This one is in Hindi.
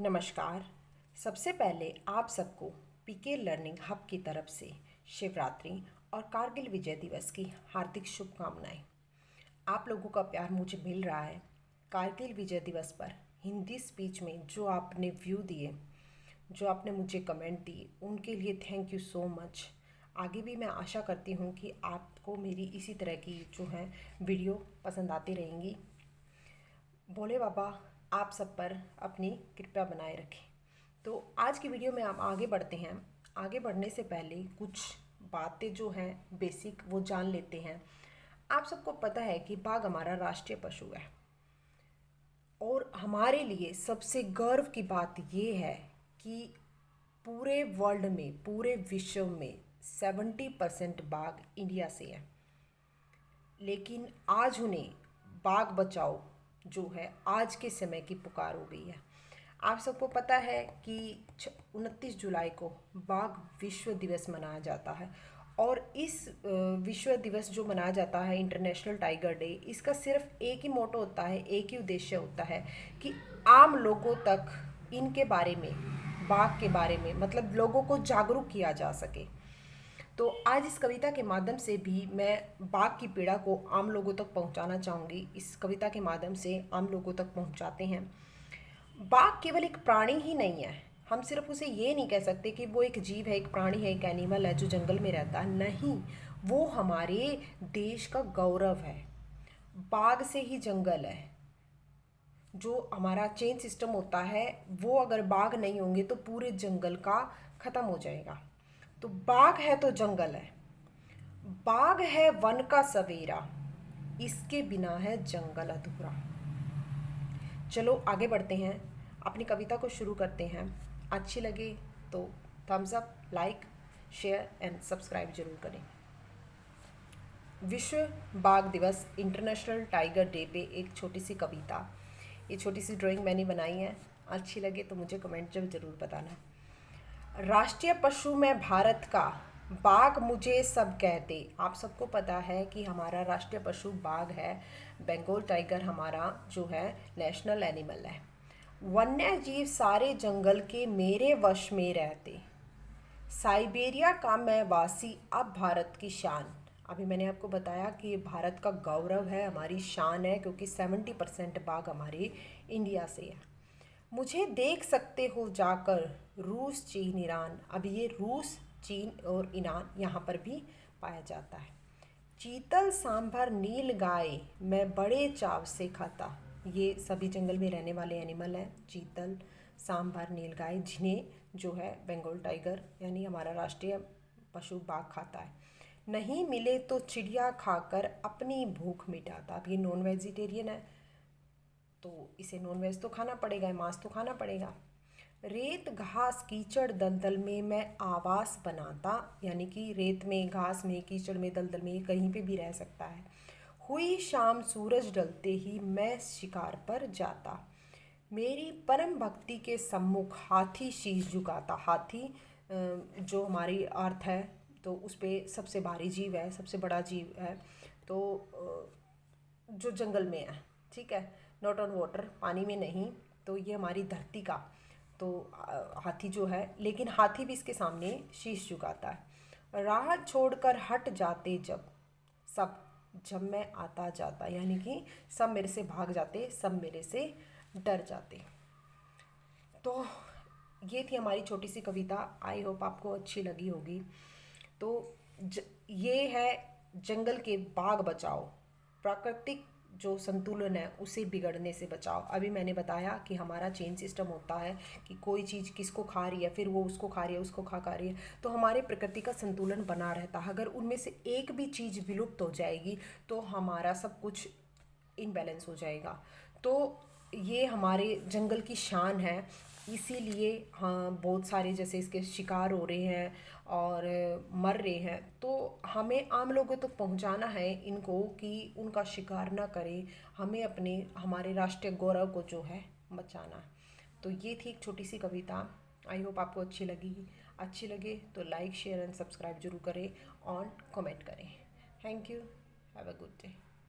नमस्कार। सबसे पहले आप सबको पीके लर्निंग हब की तरफ से शिवरात्रि और कारगिल विजय दिवस की हार्दिक शुभकामनाएं। आप लोगों का प्यार मुझे मिल रहा है। कारगिल विजय दिवस पर हिंदी स्पीच में जो आपने व्यू दिए, जो आपने मुझे कमेंट दिए, उनके लिए थैंक यू सो मच। आगे भी मैं आशा करती हूँ कि आपको मेरी इसी तरह की जो है वीडियो पसंद आती रहेंगी। भोले बाबा आप सब पर अपनी कृपा बनाए रखें। तो आज की वीडियो में हम आगे बढ़ते हैं। आगे बढ़ने से पहले कुछ बातें जो हैं बेसिक वो जान लेते हैं। आप सबको पता है कि बाघ हमारा राष्ट्रीय पशु है और हमारे लिए सबसे गर्व की बात ये है कि पूरे वर्ल्ड में, पूरे विश्व में 70% बाघ इंडिया से है। लेकिन आज उन्हें बाघ बचाओ जो है आज के समय की पुकार हो गई है। आप सबको पता है कि 29 जुलाई को बाघ विश्व दिवस मनाया जाता है और इस विश्व दिवस जो मनाया जाता है इंटरनेशनल टाइगर डे, इसका सिर्फ एक ही मोटो होता है, एक ही उद्देश्य होता है कि आम लोगों तक इनके बारे में, बाघ के बारे में, मतलब लोगों को जागरूक किया जा सके। तो आज इस कविता के माध्यम से भी मैं बाघ की पीड़ा को आम लोगों तक पहुंचाना चाहूँगी। इस कविता के माध्यम से आम लोगों तक पहुंचाते हैं। बाघ केवल एक प्राणी ही नहीं है। हम सिर्फ उसे ये नहीं कह सकते कि वो एक जीव है, एक प्राणी है, एक एनिमल है जो जंगल में रहता है। नहीं, वो हमारे देश का गौरव है। बाघ से ही जंगल है। जो हमारा चेन सिस्टम होता है, वो अगर बाघ नहीं होंगे तो पूरे जंगल का ख़त्म हो जाएगा। तो बाघ है तो जंगल है। बाघ है वन का सवेरा, इसके बिना है जंगल अधूरा। चलो आगे बढ़ते हैं, अपनी कविता को शुरू करते हैं। अच्छी लगे तो thumbs up, like, share and subscribe जरूर करें। विश्व बाघ दिवस, इंटरनेशनल टाइगर डे पे एक छोटी सी कविता, ये छोटी सी ड्राइंग मैंने बनाई है। अच्छी लगे तो मुझे कमेंट ज़रूर बताना। राष्ट्रीय पशु में भारत का, बाघ मुझे सब कहते। आप सबको पता है कि हमारा राष्ट्रीय पशु बाघ है। बंगाल टाइगर हमारा जो है नेशनल एनिमल है। वन्य जीव सारे जंगल के मेरे वश में रहते। साइबेरिया का मैं वासी, अब भारत की शान। अभी मैंने आपको बताया कि ये भारत का गौरव है, हमारी शान है, क्योंकि 70% बाघ हमारे इंडिया से है। मुझे देख सकते हो जाकर रूस, चीन, ईरान। अभी ये रूस, चीन और ईरान यहाँ पर भी पाया जाता है। चीतल, सांभर, नील गाय मैं बड़े चाव से खाता। ये सभी जंगल में रहने वाले एनिमल हैं। चीतल, सांभर, नील गाय, जिन्हें जो है बंगाल टाइगर यानी हमारा राष्ट्रीय पशु बाघ खाता है। नहीं मिले तो चिड़िया खाकर अपनी भूख मिटाता। अब ये नॉन वेजिटेरियन है तो इसे नॉन वेज तो खाना पड़ेगा, मांस तो खाना पड़ेगा। रेत, घास, कीचड़, दलदल में मैं आवास बनाता, यानी कि रेत में, घास में, कीचड़ में, दलदल में, कहीं पे भी रह सकता है। हुई शाम सूरज ढलते ही मैं शिकार पर जाता। मेरी परम भक्ति के सम्मुख हाथी शीश झुकाता। हाथी जो हमारी अर्थ है तो उस पर सबसे भारी जीव है, सबसे बड़ा जीव है। तो जो जंगल में है, ठीक है, नॉट ऑन वाटर, पानी में नहीं। तो ये हमारी धरती का तो हाथी जो है, लेकिन हाथी भी इसके सामने शीश झुकाता है। राह छोड़कर हट जाते जब सब, जब मैं आता जाता, यानी कि सब मेरे से भाग जाते, सब मेरे से डर जाते। तो ये थी हमारी छोटी सी कविता। आई होप आपको अच्छी लगी होगी। तो ये है जंगल के बाघ बचाओ, प्राकृतिक जो संतुलन है उसे बिगड़ने से बचाओ। अभी मैंने बताया कि हमारा चेन सिस्टम होता है कि कोई चीज़ किसको खा रही है, फिर वो उसको खा रही है, उसको खा रही है, तो हमारे प्रकृति का संतुलन बना रहता है। अगर उनमें से एक भी चीज़ विलुप्त हो जाएगी तो हमारा सब कुछ इनबैलेंस हो जाएगा। तो ये हमारे जंगल की शान है। इसीलिए हाँ, बहुत सारे जैसे इसके शिकार हो रहे हैं और मर रहे हैं। तो हमें आम लोगों तक पहुंचाना है इनको कि उनका शिकार ना करें। हमें अपने, हमारे राष्ट्रीय गौरव को जो है बचाना। तो ये थी एक छोटी सी कविता। आई होप आपको अच्छी लगी। अच्छी लगे तो लाइक, शेयर एंड सब्सक्राइब जरूर करें और कमेंट करें। Thank you. Have a good day.